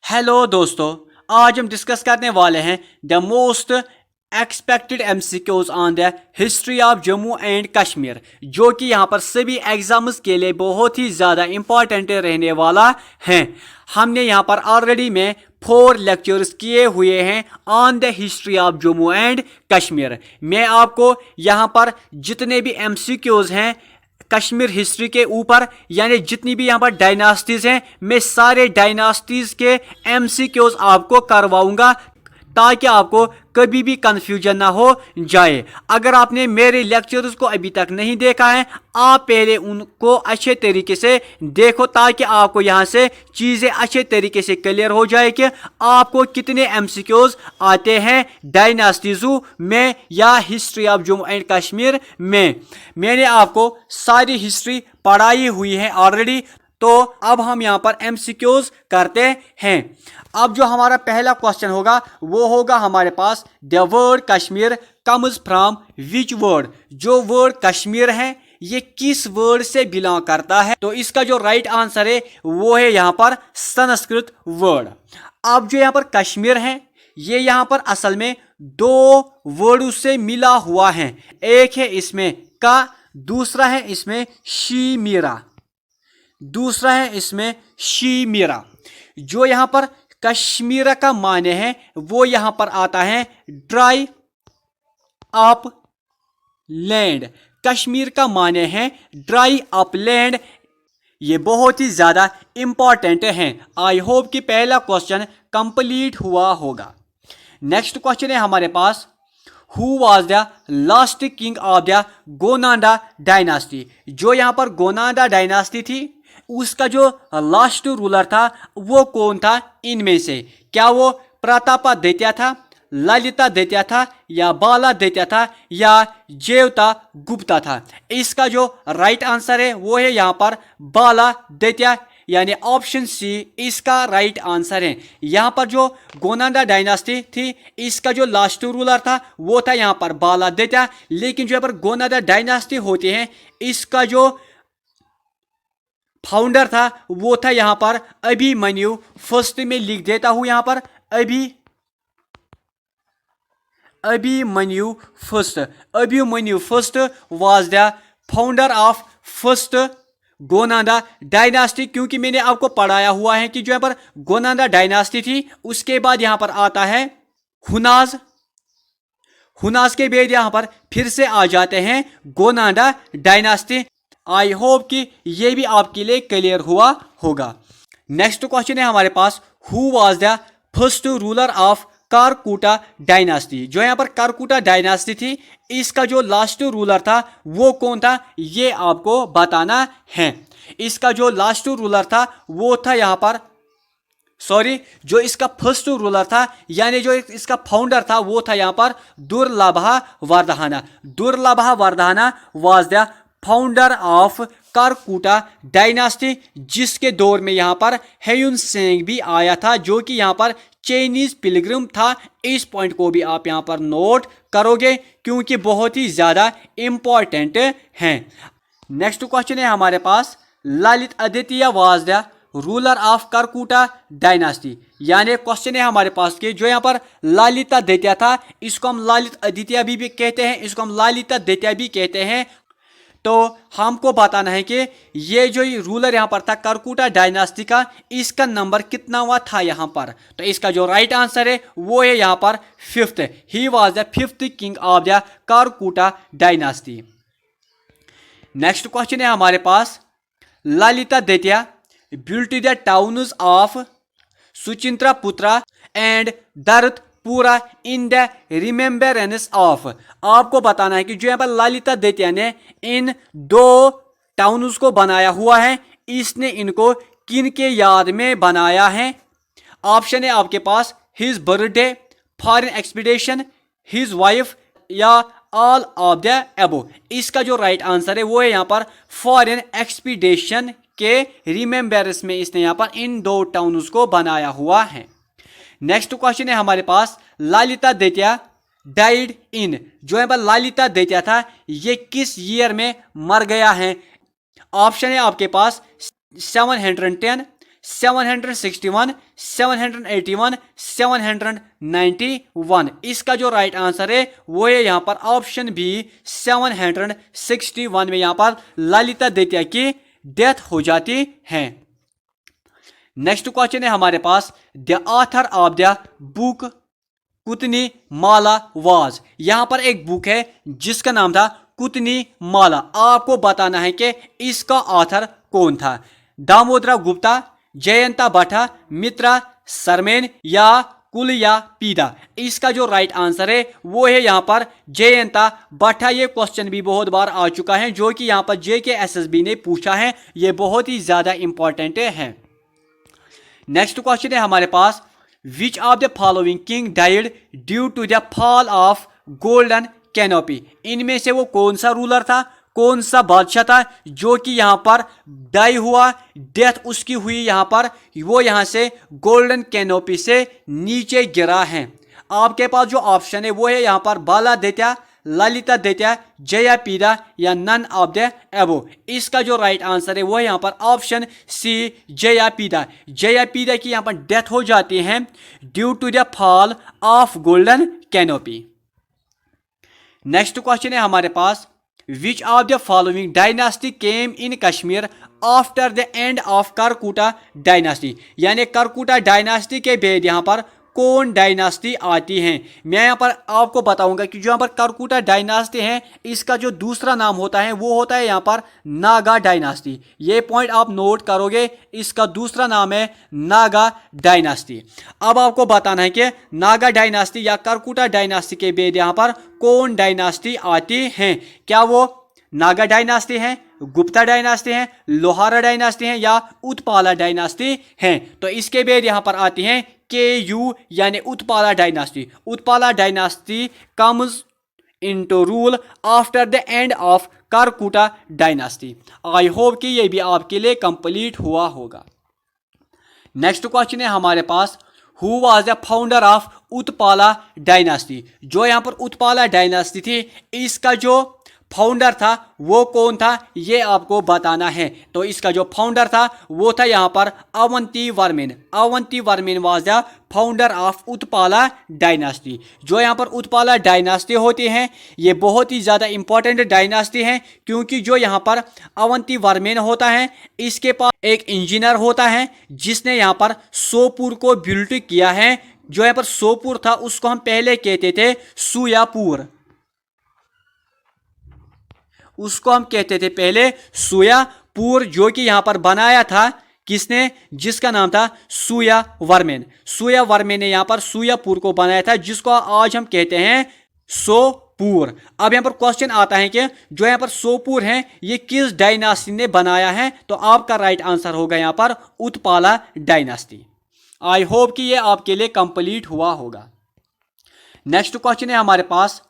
Hello दोस्तों, आज हम डिस्कस करने वाले हैं the most expected MCQs on the history of Jammu and Kashmir, जो कि यहाँ पर सभी एग्जाम्स के लिए बहुत ही ज़्यादा इम्पॉर्टेंट रहने वाला है। हमने यहाँ पर ऑलरेडी में 4 लेक्चर्स किए हुए हैं on the history of Jammu and Kashmir. मैं आपको यहाँ पर जितने भी एमसीक्यूज हैं कश्मीर हिस्ट्री के ऊपर, यानी जितनी भी यहाँ पर डायनास्टीज हैं, मैं सारे डायनास्टीज के एमसीक्यूज आपको करवाऊंगा ताकि आपको कभी भी कंफ्यूजन ना हो जाए। अगर आपने मेरे लेक्चर्स को अभी तक नहीं देखा है, आप पहले उनको अच्छे तरीके से देखो ताकि आपको यहाँ से चीज़ें अच्छे तरीके से क्लियर हो जाए कि आपको कितने एमसीक्यूज आते हैं डायनास्टीज़ में या history of Jammu and Kashmir में। मैंने आपको सारी हिस्ट्री पढ़ाई हुई है ऑलरेडी, तो अब हम यहाँ पर एमसीक्यूज करते हैं। अब जो हमारा पहला क्वेश्चन होगा वो होगा हमारे पास the word Kashmir comes from which word. जो वर्ड कश्मीर है ये किस वर्ड से बिलोंग करता है? तो इसका जो राइट आंसर है वो है यहाँ पर संस्कृत वर्ड। अब जो यहाँ पर कश्मीर है ये यहाँ पर असल में 2 वर्ड से मिला हुआ है। एक है इसमें का, दूसरा है इसमें शीमीरा, दूसरा है इसमें शीमीरा। जो यहाँ पर कश्मीर का माने है वो यहाँ पर आता है ड्राई अप लैंड। कश्मीर का माने है ड्राई अप लैंड। ये बहुत ही ज़्यादा इम्पॉर्टेंट है। आई होप कि पहला क्वेश्चन कंप्लीट हुआ होगा। नेक्स्ट क्वेश्चन है हमारे पास, who was the last king of the Gonanda dynasty. जो यहाँ पर गोनांडा डायनास्टी थी उसका जो लास्ट रूलर था वो कौन था इनमें से? क्या वो प्रतापादित्य था, ललिता द्वितीय था, या बाला द्वितीय था, या जेवता गुप्ता था? इसका जो राइट आंसर है वो है यहाँ पर बाला द्वितीय, यानी ऑप्शन सी इसका राइट आंसर है। यहाँ पर जो गोनांडा डायनास्टी थी इसका जो लास्ट रूलर था वो था यहाँ पर बाला द्वितीय, लेकिन जो यहाँ पर गोनांडा डायनास्टी होती है इसका जो फाउंडर था वो था यहाँ पर अभिमन्यु। फर्स्ट में लिख देता हूं यहाँ पर Abhimanyu first was the founder of first Gonanda dynasty. क्योंकि मैंने आपको पढ़ाया हुआ है कि जो यहाँ पर गोनांडा डायनास्टी थी उसके बाद यहाँ पर आता है हुनाज के बाद यहाँ पर फिर से आ जाते हैं गोनांडा डायनास्टी। आई होप कि ये भी आपके लिए क्लियर हुआ होगा। नेक्स्ट क्वेश्चन है हमारे पास, who was the first ruler of Karkota dynasty. जो यहाँ पर कारकुटा डायनास्टी थी इसका जो लास्ट रूलर था वो कौन था ये आपको बताना है। इसका जो लास्ट रूलर था वो था यहाँ पर जो इसका फर्स्ट रूलर था यानी जो इसका फाउंडर था वो था यहाँ पर Durlabha Vardhana was the founder of Karkota dynasty, जिसके दौर में यहाँ पर ह्यून सेंग भी आया था जो कि यहाँ पर चाइनीज पिलग्रिम था। इस पॉइंट को भी आप यहाँ पर नोट करोगे क्योंकि बहुत ही ज़्यादा इम्पॉर्टेंट है। नेक्स्ट क्वेश्चन है हमारे पास, Lalit Aditya was the ruler of Karkota dynasty. यानी क्वेश्चन है हमारे पास कि जो यहाँ पर ललिता द्वितीय था इसको हम ललित आदित्य भी कहते हैं, इसको हम ललिता द्वितीय भी कहते हैं। तो हमको बताना है कि ये जो रूलर यहाँ पर था कारकुटा डायनास्टी का, इसका नंबर कितना हुआ था यहाँ पर? तो इसका जो राइट आंसर है वो है यहाँ पर 5th। He was the 5th king of the Karkota dynasty. Next question है हमारे पास, ललिता द्वितीय built the towns of Suchindraputra and Daratpura in the remembrance of. आपको बताना है कि जो यहाँ पर ललिता द्वितीय ने इन 2 टाउन्स को बनाया हुआ है, इसने इनको किन के याद में बनाया है? ऑप्शन है आपके पास his birthday, foreign expedition, his wife, या ऑल ऑफ द अबव। इसका जो राइट आंसर है वो है यहाँ पर फॉरेन एक्सपीडिशन के रिमेम्बरेंस में इसने यहाँ पर इन 2 टाउन्स को बनाया हुआ है। नेक्स्ट क्वेश्चन है हमारे पास, ललिता द्वितीय डाइड इन। जो यहाँ पर ललिता द्वितीय था ये किस ईयर में मर गया है? ऑप्शन है आपके पास 710, 761, 781, 791। इसका जो राइट आंसर है वो है यहाँ पर ऑप्शन बी 761 में यहाँ पर ललिता द्वितीय की डेथ हो जाती है। नेक्स्ट क्वेश्चन है हमारे पास, the author of the book Kuttani Mala was. यहां पर एक बुक है जिसका नाम था कुतनी माला। आपको बताना है कि इसका ऑथर कौन था, दामोदर गुप्ता, जयंता भट्टा, मित्रा सरमेन या कुलिया पीदा। इसका जो राइट आंसर है वो है यहाँ पर जयंता भट्टा। ये क्वेश्चन भी बहुत बार आ चुका है जो कि यहाँ पर JKSSB ने पूछा है, ये बहुत ही ज्यादा इंपॉर्टेंट है। नेक्स्ट क्वेश्चन है हमारे पास, which of the following king died due to the fall of golden canopy. इनमें से वो कौन सा रूलर था, कौन सा बादशाह था जो कि यहाँ पर डाई हुआ, डेथ उसकी हुई यहाँ पर, वो यहाँ से गोल्डन कैनोपी से नीचे गिरा है। आपके पास जो ऑप्शन है वो है यहाँ पर बालादित्य, ललिता द्वितीय, जयापीदा या नन ऑफ द एबो। इसका जो राइट आंसर है वो है यहाँ पर ऑप्शन सी जयापीदा। जयापीदा की यहाँ पर डेथ हो जाती है due to the fall of golden canopy. Next question है हमारे पास, which of the following dynasty came in Kashmir after the end of Karkota dynasty. यानी करकुटा डायनास्टी के बाद यहाँ पर कौन डायनास्टी आती है। मैं यहाँ पर आपको बताऊंगा कि जो यहाँ पर करकुटा डायनास्टी है इसका जो दूसरा नाम होता है वो होता है यहाँ पर नागा डायनास्टी। ये पॉइंट आप नोट करोगे, इसका दूसरा नाम है नागा डायनास्टी। अब आपको बताना है कि नागा डायनास्टी या करकुटा डायनास्टी के बाद यहाँ पर कौन डायनास्टी आती है। क्या वो नागा डायनास्टी है, गुप्ता डायनास्टी है, लोहारा डायनास्टी है या उत्पाला डायनास्टी है। तो इसके बाद यहाँ पर आती है KU यानी Utpala dynasty. Utpala dynasty comes into rule after the end of Karkota dynasty. I hope कि ये भी आपके लिए कंप्लीट हुआ होगा। नेक्स्ट क्वेश्चन है हमारे पास, who was the founder of Utpala dynasty. जो यहाँ पर उत्पाला डायनास्टी थी इसका जो फाउंडर था वो कौन था ये आपको बताना है। तो इसका जो फाउंडर था वो था यहाँ पर Avanti Varman. Avanti Varman was the founder of Utpala dynasty. जो यहाँ पर उत्पाला डायनास्टी होती है ये बहुत ही ज़्यादा इंपॉर्टेंट डायनास्टी है, क्योंकि जो यहाँ पर अवंती वर्मन होता है इसके पास एक इंजीनियर होता है जिसने यहाँ पर सोपुर को बिल्ड किया है। जो यहाँ पर सोपुर था उसको हम पहले कहते थे सुयापुर, उसको हम कहते थे पहले सुयापुर, जो कि यहाँ पर बनाया था किसने, जिसका नाम था सुया वर्मन। सुया वर्मन ने यहाँ पर सुयापुर को बनाया था जिसको आज हम कहते हैं सोपुर। अब यहाँ पर क्वेश्चन आता है कि जो यहाँ पर सोपुर है ये किस डायनास्टी ने बनाया है। तो आपका राइट आंसर होगा यहाँ पर उत्पाला डायनास्टी। आई होप कि ये आपके लिए कंप्लीट हुआ होगा। नेक्स्ट क्वेश्चन है हमारे पास,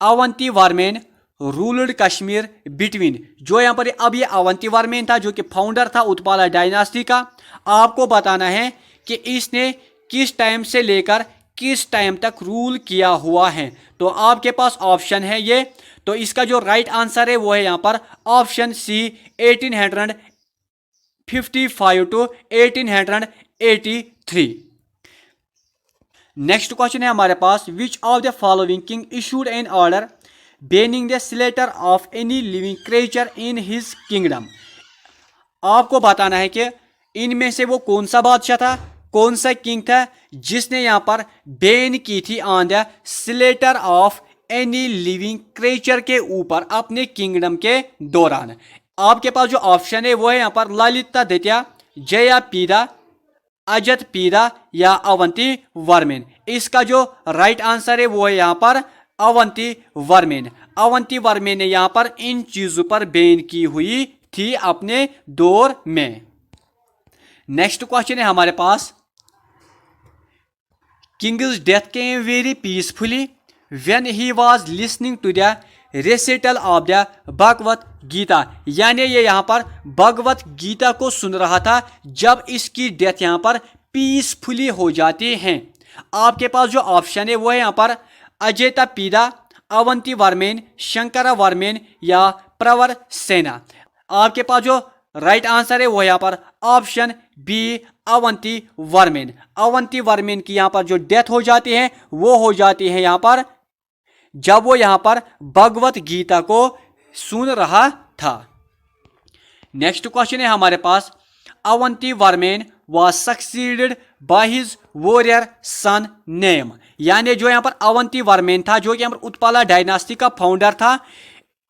अवंती वर्मन रूल्ड कश्मीर बिटवीन। जो यहाँ पर अब ये अवंती वर्मन था जो कि फाउंडर था उत्पाला डायनास्टी का। आपको बताना है कि इसने किस टाइम से लेकर किस टाइम तक रूल किया हुआ है। तो आपके पास ऑप्शन है ये, तो इसका जो राइट आंसर है वो है यहाँ पर option C 1855 to 1883। Next question है हमारे पास, which of the following king issued an order banning the slaughter of any living creature in his kingdom. आपको बताना है कि इनमें से वो कौन सा बादशाह था, कौन सा किंग था जिसने यहाँ पर बैन की थी on the slaughter of any living creature के ऊपर अपने किंगडम के दौरान। आपके पास जो ऑप्शन है वो है यहाँ पर ललिता द्वितीय, जयापीदा, अजतपीदा या अवंती वर्मन। इसका जो राइट आंसर है वो है यहाँ पर अवंती वर्मन। अवंती वर्मन ने यहाँ पर इन चीजों पर बैन की हुई थी अपने दौर में। नेक्स्ट क्वेश्चन है हमारे पास, king's death came very peacefully when he was listening to the recital of the Bhagavad Gita. यानी ये यहाँ पर भगवत गीता को सुन रहा था जब इसकी डेथ यहाँ पर पीसफुली हो जाती है। आपके पास जो ऑप्शन है वो है यहाँ पर अजयतापीदा, अवंती वर्मन, शंकरा वर्मन या प्रवर सेना। आपके पास जो राइट आंसर है वो यहाँ पर ऑप्शन बी अवंती वर्मन। अवंती वर्मन की यहाँ पर जो डेथ हो जाती है वो हो जाती है यहाँ पर जब वो यहाँ पर भगवत गीता को सुन रहा था। नेक्स्ट क्वेश्चन है हमारे पास, Avanti Varman was succeeded by his warrior son name। यानी जो यहाँ पर अवंती वर्मन था, जो कि यहाँ पर उत्पाला डायनास्टी का फाउंडर था,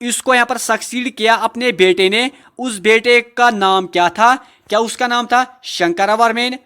इसको यहाँ पर सक्सीड किया अपने बेटे ने। उस बेटे का नाम क्या था? क्या उसका नाम था शंकरा वर्मन,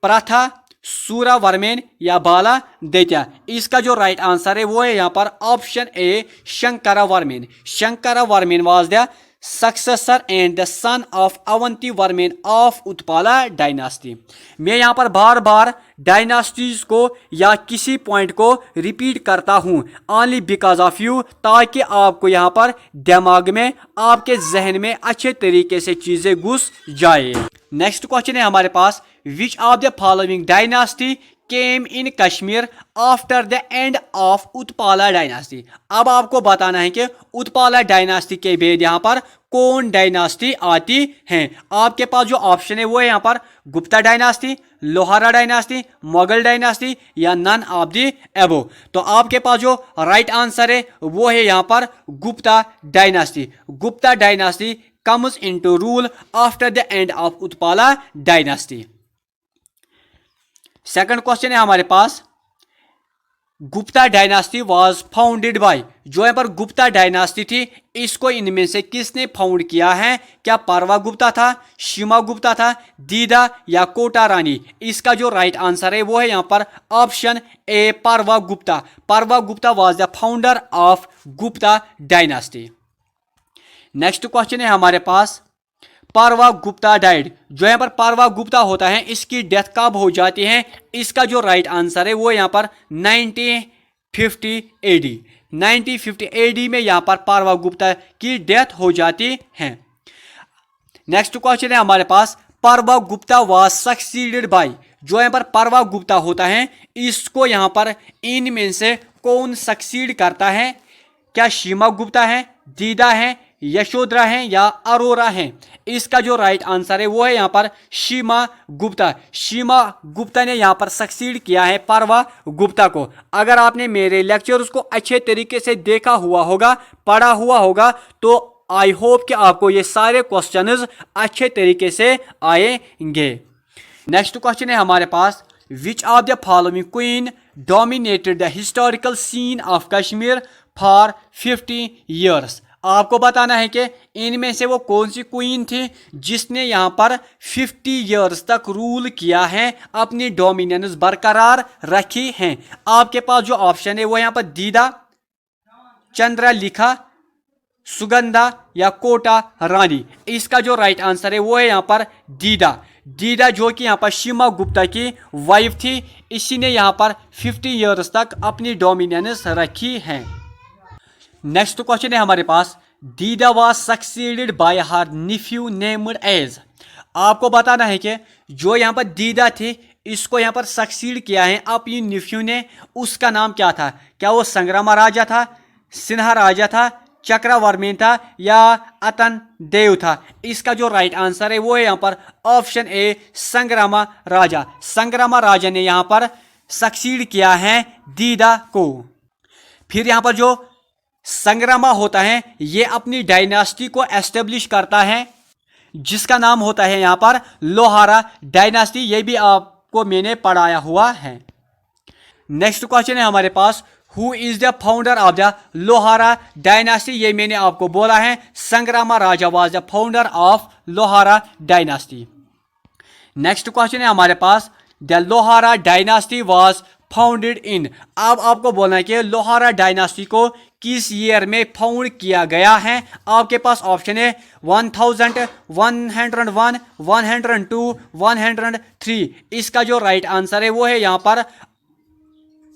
प्रथा, सूरा वर्मन या बाला दैत्या? इसका जो राइट आंसर है वो है यहाँ पर option A, Shankara Varman. Shankara Varman was the successor and the son of Avanti Varman of Utpala dynasty. मैं यहाँ पर बार बार डायनास्टीज को या किसी पॉइंट को रिपीट करता हूँ ओनली बिकॉज ऑफ यू, ताकि आपको यहाँ पर दिमाग में, आपके जहन में अच्छे तरीके से चीजें घुस जाए। नेक्स्ट क्वेश्चन है हमारे पास, which of the following dynasty came in Kashmir after the end of Utpala dynasty. अब आपको बताना है कि उत्पाला डायनास्टी के बाद यहाँ पर कौन डायनास्टी आती है। आपके पास जो ऑप्शन है वो है यहाँ पर Gupta dynasty, Lohara dynasty, Mughal dynasty या नन ऑफ द एबो। तो आपके पास जो राइट आंसर है वो है यहाँ पर Gupta dynasty. Gupta dynasty comes into rule after the end of Utpala dynasty। Second question है हमारे पास, Gupta dynasty was founded by. जो यहाँ पर गुप्ता डायनास्टी थी, इसको इनमें से किसने फाउंड किया है? क्या पारवा गुप्ता था, शिमा गुप्ता था, दीदा या कोटा रानी? इसका जो राइट आंसर है वो है यहाँ पर option A, Parva Gupta. Parva Gupta was the founder of Gupta dynasty. Next question है हमारे पास, पारवा गुप्ता डाइड। जो यहाँ पर पारवा गुप्ता होता है, इसकी डेथ कब हो जाती है? इसका जो राइट आंसर है वो यहाँ पर 1950 AD। 1950 AD में यहाँ पर पारवा गुप्ता की डेथ हो जाती है। नेक्स्ट क्वेश्चन है हमारे पास, Parwa Gupta was succeeded bye. जो यहाँ पर पारवा गुप्ता होता है, इसको यहाँ पर इनमें से कौन सक्सीड करता है? क्या शिमा गुप्ता है, दीदा है, यशोधरा है या अरोरा है? इसका जो राइट आंसर है वो है यहाँ पर शिमा गुप्ता। शिमा गुप्ता ने यहाँ पर सक्सीड किया है पारवा गुप्ता को। अगर आपने मेरे लेक्चर्स को अच्छे तरीके से देखा हुआ होगा, पढ़ा हुआ होगा, तो आई होप कि आपको ये सारे क्वेश्चंस अच्छे तरीके से आएंगे। नेक्स्ट क्वेश्चन है हमारे पास, which of the following queen dominated the historical scene of Kashmir for 50 years। आपको बताना है कि इनमें से वो कौन सी क्वीन थी जिसने यहाँ पर 50 years तक रूल किया है, अपनी डोमिनेंस बरकरार रखी है। आपके पास जो ऑप्शन है वो यहाँ पर दीदा, चंद्रलेखा, सुगंधा या कोटा रानी। इसका जो राइट आंसर है वो है यहाँ पर दीदा। दीदा जो कि यहाँ पर शिमा गुप्ता की वाइफ थी, इसी ने यहाँ पर 50 years तक अपनी डोमिनेंस रखी है। नेक्स्ट क्वेश्चन है हमारे पास, Didda was succeeded by her nephew named as. आपको बताना है कि जो यहाँ पर दीदा थी, इसको यहाँ पर सक्सीड किया है अपनी निफ्यू ने। उसका नाम क्या था? क्या वो संग्रामा राजा था, सिन्हा राजा था, चक्रवर्मन था या अतन देव था? इसका जो राइट आंसर है वो है यहाँ पर ऑप्शन ए, संग्रामा राजा। संग्रामा राजा ने यहाँ पर सक्सीड किया है दीदा को। फिर यहाँ पर जो संग्रामा होता है, ये अपनी डायनास्टी को एस्टेब्लिश करता है, जिसका नाम होता है यहाँ पर लोहारा डायनास्टी। ये भी आपको मैंने पढ़ाया हुआ है। नेक्स्ट क्वेश्चन है हमारे पास, who is the founder of the Lohara dynasty? ये मैंने आपको बोला है, Sangrama Raja was the founder of Lohara dynasty. Next question है हमारे पास, the Lohara dynasty was founded in. अब आपको बोलना है कि लोहारा डायनास्टी को किस ईयर में फाउंड किया गया है। आपके पास ऑप्शन है 1000, 101, 102, 103। इसका जो राइट आंसर है वो है यहाँ पर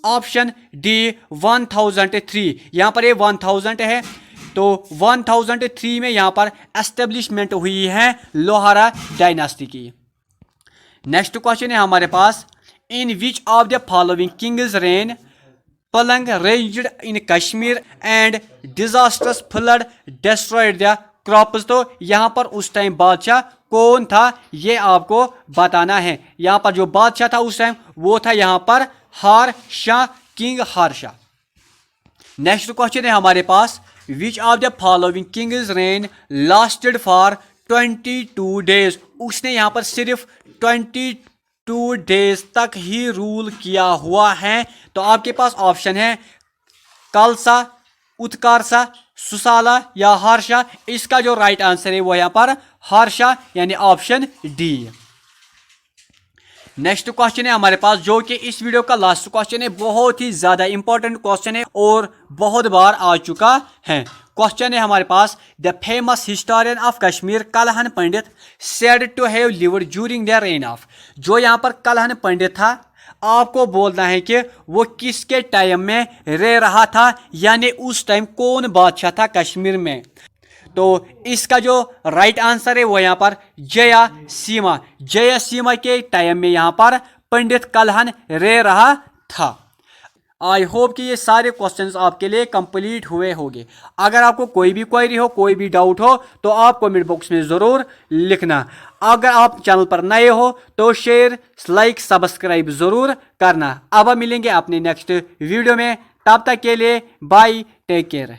ऑप्शन डी, 1003। यहाँ पर ये 1000 है, तो 1003 में यहाँ पर एस्टेब्लिशमेंट हुई है लोहारा डायनास्टी की। नेक्स्ट क्वेश्चन है हमारे पास, in which of the following kings reign plague raged in Kashmir and disasters flood destroyed the crops. तो यहाँ पर उस टाइम बादशाह कौन था ये आपको बताना है। यहाँ पर जो बादशाह था उस टाइम वो था यहाँ पर Harsha, king Harsha. Next question है हमारे पास, which of the following kings reign lasted for 22 days. उसने यहाँ पर सिर्फ 22 डेज तक ही रूल किया हुआ है। तो आपके पास ऑप्शन है कलसा, उत्कारसा, सुसाला या हारशा। इसका जो राइट आंसर है वो यहाँ पर हारशा यानी ऑप्शन डी। नेक्स्ट क्वेश्चन है हमारे पास जो कि इस वीडियो का लास्ट क्वेश्चन है, बहुत ही ज्यादा इंपॉर्टेंट क्वेश्चन है और बहुत बार आ चुका है। क्वेश्चन है हमारे पास, the famous historian of Kashmir Kalhan Pandit said to have lived during the reign of. जो यहाँ पर कलहन पंडित था, आपको बोलना है कि वो किसके टाइम में रह रहा था, यानी उस टाइम कौन बादशाह था कश्मीर में। तो इसका जो राइट आंसर है वो यहाँ पर जयसीमा। जयसीमा के टाइम में यहाँ पर पंडित कलहन रह रहा था। आई होप कि ये सारे क्वेश्चंस आपके लिए कंप्लीट हुए होंगे। अगर आपको कोई भी क्वेरी हो, कोई भी डाउट हो तो आप कमेंट बॉक्स में ज़रूर लिखना। अगर आप चैनल पर नए हो तो शेयर, लाइक, सब्सक्राइब ज़रूर करना। अब हम मिलेंगे अपने नेक्स्ट वीडियो में, तब तक के लिए बाय, टेक केयर।